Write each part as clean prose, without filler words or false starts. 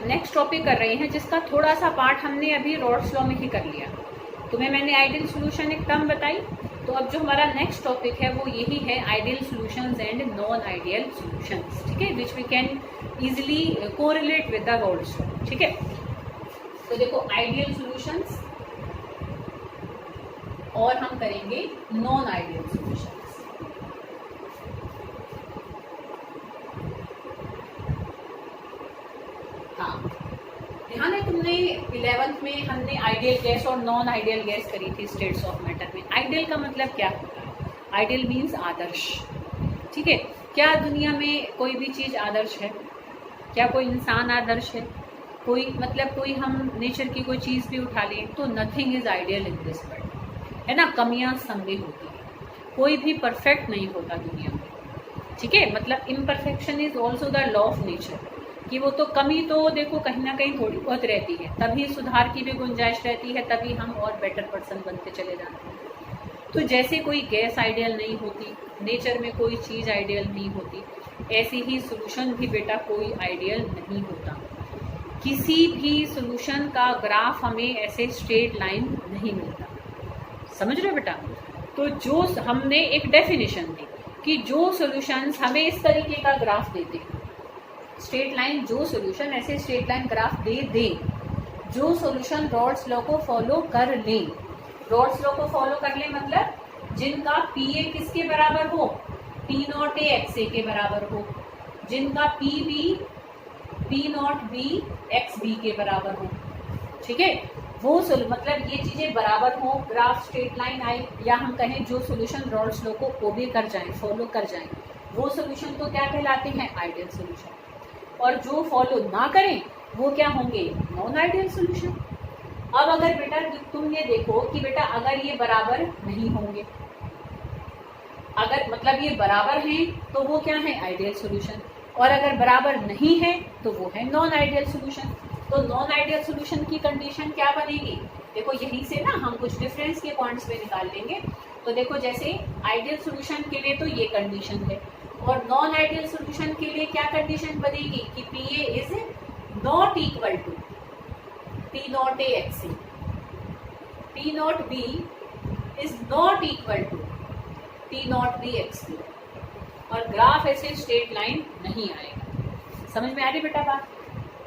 Next topic कर रहे हैं जिसका थोड़ा सा पार्ट हमने अभी रॉल्स लॉ में ही कर लिया। तुम्हें मैंने आइडियल सोल्यूशन एक टर्म बताई, तो अब जो हमारा नेक्स्ट टॉपिक है वो यही है ideal solutions and non ideal solutions, ठीक है, which we can easily correlate with the Raoult's law, ठीक है। तो देखो आइडियल सॉल्यूशंस और हम करेंगे नॉन आइडियल सॉल्यूशंस। हाँ, ध्यान है तुमने 11th में हमने आइडियल गैस और नॉन आइडियल गैस करी थी स्टेट्स ऑफ मैटर में। आइडियल का मतलब क्या होता है? आइडियल मीन्स आदर्श, ठीक है। क्या दुनिया में कोई भी चीज़ आदर्श है? क्या कोई इंसान आदर्श है? कोई मतलब कोई हम नेचर की कोई चीज़ भी उठा लें तो nothing is ideal in this world, है ना। कमियां सब में होती है, कोई भी परफेक्ट नहीं होता दुनिया में, ठीक है। मतलब imperfection is also the law of nature, कि वो तो कमी तो देखो कहीं ना कहीं थोड़ी बहुत रहती है, तभी सुधार की भी गुंजाइश रहती है, तभी हम और बेटर पर्सन बनते चले जाते हैं। तो जैसे कोई गैस आइडियल नहीं होती, नेचर में कोई चीज़ आइडियल नहीं होती, ऐसी ही सोल्यूशन भी बेटा कोई आइडियल नहीं होता। किसी भी सोल्यूशन का ग्राफ हमें ऐसे स्ट्रेट लाइन नहीं मिलता, समझ रहे हो बेटा। तो जो हमने एक डेफिनेशन दी कि जो सॉल्यूशंस हमें इस तरीके का ग्राफ देते हैं, स्ट्रेट लाइन, जो सॉल्यूशन ऐसे स्ट्रेट लाइन ग्राफ दे दे, जो सॉल्यूशन रॉल्स लॉ को फॉलो कर ले, रॉल्स लॉ को फॉलो कर ले मतलब जिनका पी ए किसके बराबर हो, P not A X A के बराबर हो, जिनका P B P not B X B के बराबर हो, ठीक है। वो मतलब ये चीजें बराबर हो, ग्राफ स्ट्रेट लाइन आए, या हम कहें जो सॉल्यूशन रॉल्स लॉ को ओबे कर जाए, फॉलो कर जाए, वो सॉल्यूशन तो क्या कहलाते हैं? Ideal solution. और जो फॉलो ना करें वो क्या होंगे? Non ideal solution. अब अगर बेटा तुम ये देखो कि बेटा अगर ये बराबर नहीं होंगे, अगर मतलब ये बराबर हैं तो वो क्या है? Ideal solution. और अगर बराबर नहीं है तो वो है नॉन आइडियल सॉल्यूशन। तो नॉन आइडियल सॉल्यूशन की कंडीशन क्या बनेगी? देखो यहीं से ना हम कुछ डिफरेंस के पॉइंट्स में निकाल लेंगे। तो देखो जैसे आइडियल सॉल्यूशन के लिए तो ये कंडीशन है, और नॉन आइडियल सॉल्यूशन के लिए क्या कंडीशन बनेगी कि P A is not equal to P not A X A, P not B is not equal to P not B X B, और ग्राफ ऐसे स्ट्रेट लाइन नहीं आएगा। समझ में आ रही बेटा बात?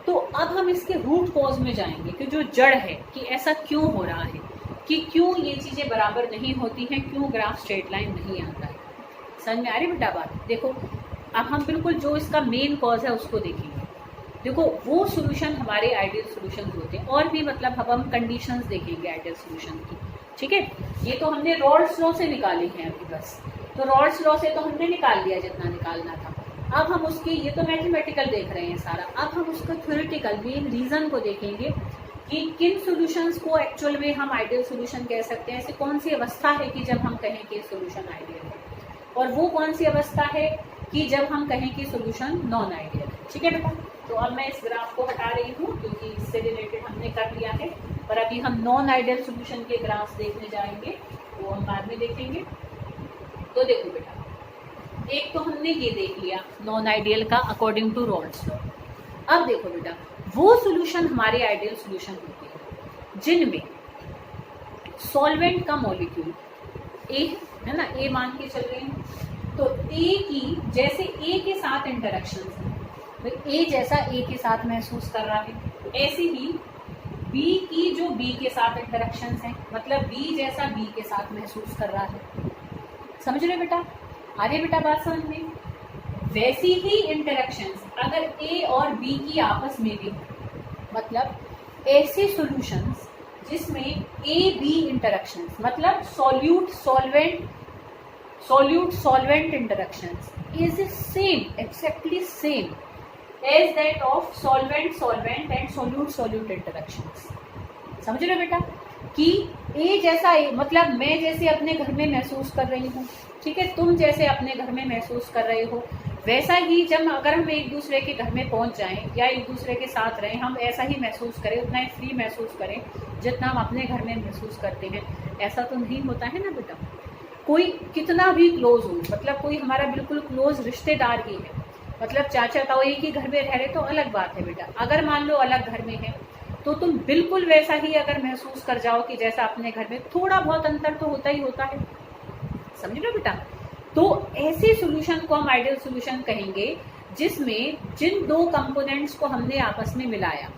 तो अब हम इसके रूट कॉज में जाएंगे कि जो जड़ है कि ऐसा क्यों हो रहा है, कि क्यों ये चीजें बराबर नहीं होती हैं, क्यों ग्राफ स्ट्रेट लाइन नहीं आता है। समझ में आ रही बेटा बात? देखो अब हम बिल्कुल जो इसका मेन कॉज है उसको देखेंगे। देखो वो सॉल्यूशन हमारे आइडियल सॉल्यूशन होते हैं, और भी मतलब अब हम कंडीशंस देखेंगे आइडियल सॉल्यूशन की, ठीक है। ये तो हमने रॉल्स लॉ से निकाले हैं अभी बस, तो रॉल्स लॉ से तो हमने निकाल लिया जितना निकालना था। अब हम उसके, ये तो मैथमेटिकल देख रहे हैं सारा, अब हम उसका थ्योरेटिकल मेन रीजन को देखेंगे कि किन सॉल्यूशंस को एक्चुअल में हम आइडियल सॉल्यूशन कह सकते हैं। ऐसी कौन सी अवस्था है कि जब हम कहें कि सॉल्यूशन आइडियल है, और वो कौन सी अवस्था है कि जब हम कहें कि सॉल्यूशन नॉन आइडियल है, ठीक है बेटा। तो अब मैं इस ग्राफ को हटा रही हूँ क्योंकि इससे रिलेटेड हमने कर लिया है, पर अभी हम नॉन आइडियल सॉल्यूशन के ग्राफ्स देखने जाएंगे, वो हम बाद में देखेंगे। तो देखो बेटा, एक तो हमने ये देख लिया नॉन आइडियल का अकॉर्डिंग टू रॉल्स लॉ। अब देखो बेटा, वो सॉल्यूशन हमारे आइडियल सॉल्यूशन होते हैं जिनमें सॉल्वेंट का मॉलिक्यूल ए है ना, ए मान के चल रहे हैं, तो ए की जैसे ए के साथ इंटरेक्शंस हैं, तो ए जैसा ए के साथ महसूस कर रहा है, ऐसे ही बी की जो बी के साथ इंटरेक्शंस हैं, मतलब बी जैसा बी के साथ महसूस कर रहा है। समझ रहे बेटा? आ रही बेटा बात समझ में? वैसी ही इंटरेक्शंस अगर ए और बी की आपस में भी, मतलब ऐसे सॉल्यूशंस जिसमें ए बी इंटरेक्शंस, मतलब solute solvent interactions is same, exactly same as that of solvent and solute interactions. समझ रहे बेटा? कि ए जैसा ए, मतलब मैं जैसे अपने घर में महसूस कर रही हूँ, ठीक है, तुम जैसे अपने घर में महसूस कर रहे हो, वैसा ही जब अगर हम एक दूसरे के घर में पहुंच जाएं या एक दूसरे के साथ रहें, हम ऐसा ही महसूस करें, उतना ही फ्री महसूस करें जितना हम अपने घर में महसूस करते हैं। ऐसा तो नहीं होता है ना बेटा। कोई कितना भी क्लोज हो, मतलब कोई हमारा बिल्कुल क्लोज रिश्तेदार ही है, मतलब चाचा ताऊ एक ही घर में रह रहे तो अलग बात है बेटा। अगर मान लो अलग घर में है तो तुम बिल्कुल वैसा ही अगर महसूस कर जाओ कि जैसा अपने घर में, थोड़ा बहुत अंतर तो होता ही होता है, समझ लो बेटा। तो ऐसे सॉल्यूशन को हम आइडियल सॉल्यूशन कहेंगे जिसमें जिन दो कंपोनेंट्स को हमने आपस में मिलाया,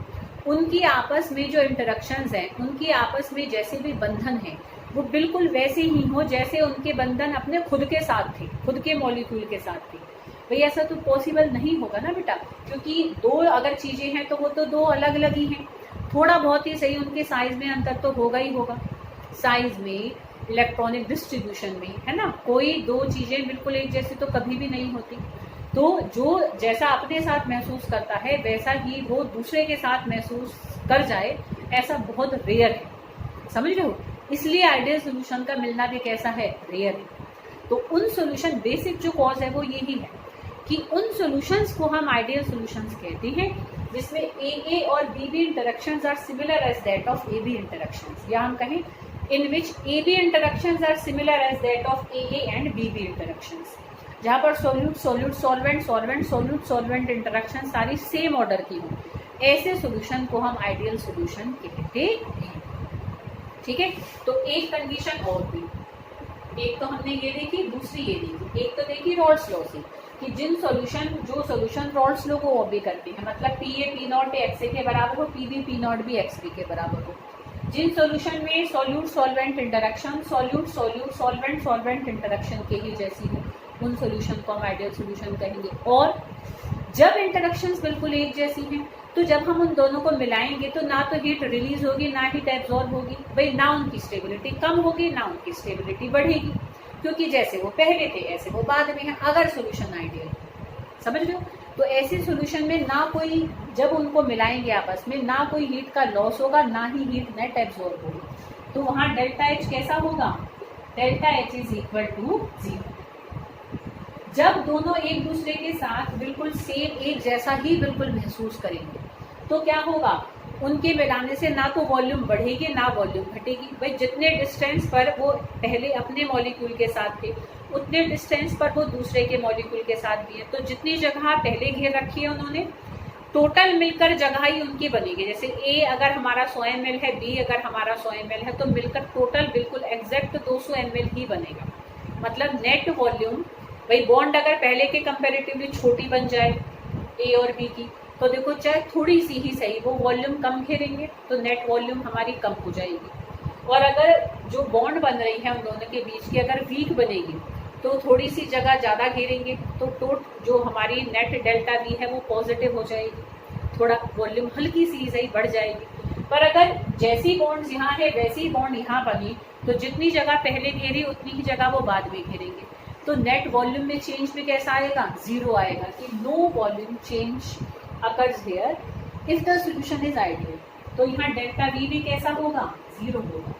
उनकी आपस में जो इंटरेक्शंस हैं, उनकी आपस में जैसे भी बंधन है वो बिल्कुल वैसे ही हो जैसे उनके बंधन अपने खुद के साथ थे, खुद के मॉलिक्यूल के साथ थे। भाई ऐसा तो पॉसिबल नहीं होगा ना बेटा, क्योंकि दो अगर चीजें हैं तो वो तो दो अलग अलग ही हैं। थोड़ा बहुत ही सही उनके साइज में अंतर तो होगा ही होगा, साइज में, इलेक्ट्रॉनिक डिस्ट्रीब्यूशन में, है ना। कोई दो चीजें बिल्कुल एक जैसी तो कभी भी नहीं होती। तो जो जैसा अपने साथ महसूस करता है वैसा ही वो दूसरे के साथ महसूस कर जाए, ऐसा बहुत रेयर है, समझ रहे हो। इसलिए आइडियल सोल्यूशन का मिलना भी कैसा है, रेयर है। तो उन सोल्यूशन, बेसिक जो कॉज है वो यही है कि उन सॉल्यूशंस को हम आइडियल सॉल्यूशंस कहते हैं जिसमें ए और B interactions are similar as that of A B interactions, या हम कहें in which A B interactions are similar as that of A and B interactions, जहाँ पर solute solute solvent solvent solute solvent interaction सारी same order की हो, ऐसे solution को हम आइडियल सॉल्यूशन कहते हैं। ठीक है, तो एक कंडीशन और भी, एक तो हमने ये देखी, दूसरी ये देखी। एक तो देखी रॉल्स लॉ से कि जो सॉल्यूशन रॉल्स लॉ को ओबे करते हैं, मतलब P A P naught X A के बराबर हो, पी बी पी नॉट भी एक्स बी के बराबर हो। जिन सॉल्यूशन में solute solvent interaction solute solute solvent solvent interaction के ही जैसी हो, उन सॉल्यूशन को हम आइडियल सॉल्यूशन कहेंगे। और जब इंटरेक्शंस बिल्कुल एक जैसी हैं तो जब हम उन दोनों को मिलाएंगे तो ना तो हीट रिलीज होगी ना हीट एब्जॉर्ब होगी, भाई ना उनकी स्टेबिलिटी कम होगी ना उनकी स्टेबिलिटी बढ़ेगी, क्योंकि जैसे वो पहले थे ऐसे वो बाद में है, अगर सॉल्यूशन आइडियल, समझ रहे हो। तो ऐसे सॉल्यूशन में ना कोई, जब उनको मिलाएंगे आपस में, ना कोई हीट का लॉस होगा ना ही हीट नेट एब्जॉर्ब होगी। तो वहां डेल्टा एच कैसा होगा, delta H is equal to 0। जब दोनों एक दूसरे के साथ बिल्कुल सेम एक जैसा ही बिल्कुल महसूस करेंगे तो क्या होगा, उनके मिलाने से ना तो वॉल्यूम बढ़ेगी ना वॉल्यूम घटेगी। भाई जितने डिस्टेंस पर वो पहले अपने मॉलिक्यूल के साथ थे उतने डिस्टेंस पर वो दूसरे के मॉलिक्यूल के साथ भी है। तो जितनी जगह पहले घेर रखी है उन्होंने, टोटल मिलकर जगह ही उनकी बनेगी। जैसे ए अगर हमारा 100 ml है, बी अगर हमारा 100 ml है, तो मिलकर टोटल बिल्कुल एग्जैक्ट 200 ml ही बनेगा। मतलब नेट वॉल्यूम, भाई बॉन्ड अगर पहले के कंपैरेटिवली छोटी बन जाए ए और बी की, तो देखो चाहे थोड़ी सी ही सही वो वॉल्यूम कम घेरेंगे तो नेट वॉल्यूम हमारी कम हो जाएगी। और अगर जो बॉन्ड बन रही है उन दोनों के बीच की अगर वीक बनेगी तो थोड़ी सी जगह ज़्यादा घेरेंगे तो जो हमारी नेट डेल्टा वी है वो पॉजिटिव हो जाएगी, थोड़ा वॉल्यूम हल्की सी सही बढ़ जाएगी। पर अगर जैसी बॉन्ड यहाँ है वैसी बॉन्ड यहाँ बनी तो जितनी जगह पहले घेरी उतनी ही जगह वो बाद में घेरेंगे। तो नेट वॉल्यूम में चेंज भी कैसा आएगा, 0 आएगा, कि no volume change occurs here if the solution is ideal. तो यहाँ डेल्टा वी भी कैसा होगा, 0 होगा।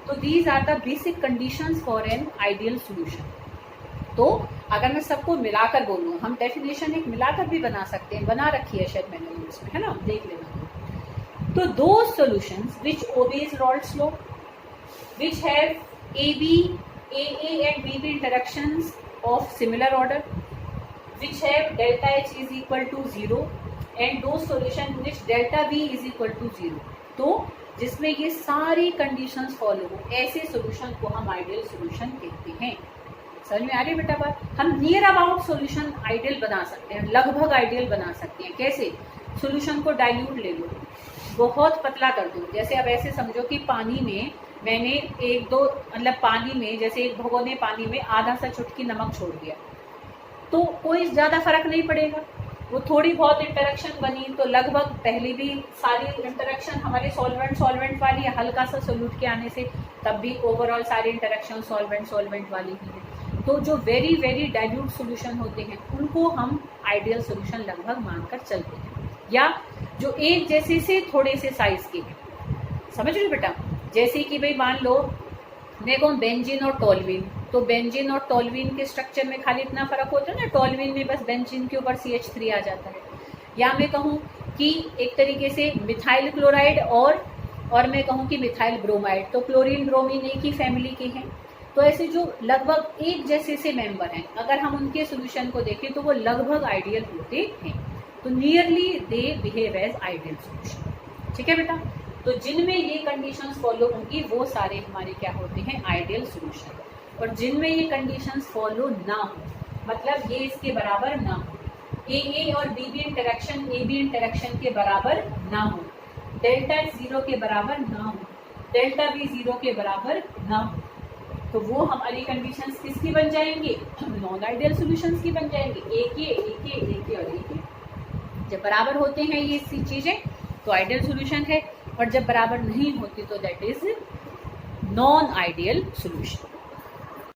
तो these are the basic conditions for an ideal solution. तो अगर मैं सबको मिलाकर बोलूँ, हम डेफिनेशन एक मिलाकर भी बना सकते हैं, बना रखी है शायद मैंने नोट्स में, है ना, देख लेना। तो दो solutions which obeys Rawls law, which have AA and BB interactions of similar order, which have delta H is equal to 0 and those solution which delta V is equal to 0। तो जिसमें ये सारी कंडीशंस फॉलो हो, ऐसे solution को हम ideal solution कहते हैं। समझ में आ रही है बेटा बात। हम नियर अबाउट सॉल्यूशन आइडियल बना सकते हैं, लगभग आइडियल बना सकते हैं। कैसे, सॉल्यूशन को डाइल्यूट ले लो, बहुत पतला कर दो। जैसे अब ऐसे समझो कि पानी में मैंने मतलब पानी में, जैसे एक भगोने पानी में आधा सा चुटकी नमक छोड़ दिया तो कोई ज़्यादा फर्क नहीं पड़ेगा। वो थोड़ी बहुत इंटरेक्शन बनी तो लगभग पहले भी सारी इंटरेक्शन हमारे सॉल्वेंट वाली है, हल्का सा सोल्यूट के आने से तब भी ओवरऑल सारी इंटरेक्शन सॉल्वेंट वाली ही है। तो जो वेरी वेरी डाइल्यूट सोल्यूशन होते हैं उनको हम आइडियल सोल्यूशन लगभग मानकर चलते हैं, या जो एक जैसे से थोड़े से साइज के हैं। समझ रहे बेटा, जैसे कि भाई मान लो मैं कहूँ बेंजीन और टोल्यूइन, तो बेंजीन और टोल्यूइन के स्ट्रक्चर में खाली इतना फर्क होता है ना, टोल्यूइन में बस बेंजीन के ऊपर CH3 आ जाता है। या मैं कहूँ कि एक तरीके से मिथाइल क्लोराइड और मैं कहूँ कि मिथाइल ब्रोमाइड, तो क्लोरीन ब्रोमीन एक ही फैमिली के हैं। तो ऐसे जो लगभग एक जैसे से मेंबर हैं, अगर हम उनके सोल्यूशन को देखें तो वो लगभग आइडियल होते हैं। तो nearly they behave as ideal solution. ठीक है बेटा, तो जिनमें ये कंडीशंस फॉलो होंगी वो सारे हमारे क्या होते हैं, आइडियल सोल्यूशन। और जिनमें ये कंडीशंस फॉलो ना हो, मतलब ये इसके बराबर ना हो, ए और B interaction A B interaction के बराबर ना हो, डेल्टा H 0 के बराबर ना हो, डेल्टा B 0 के बराबर ना हो, तो वो हमारी कंडीशंस किसकी बन जाएंगी, नॉन आइडियल सॉल्यूशंस की बन जाएंगी। एक और एक। जब बराबर होते हैं ये चीजें तो आइडियल सॉल्यूशन है, और जब बराबर नहीं होती तो that is non ideal solution.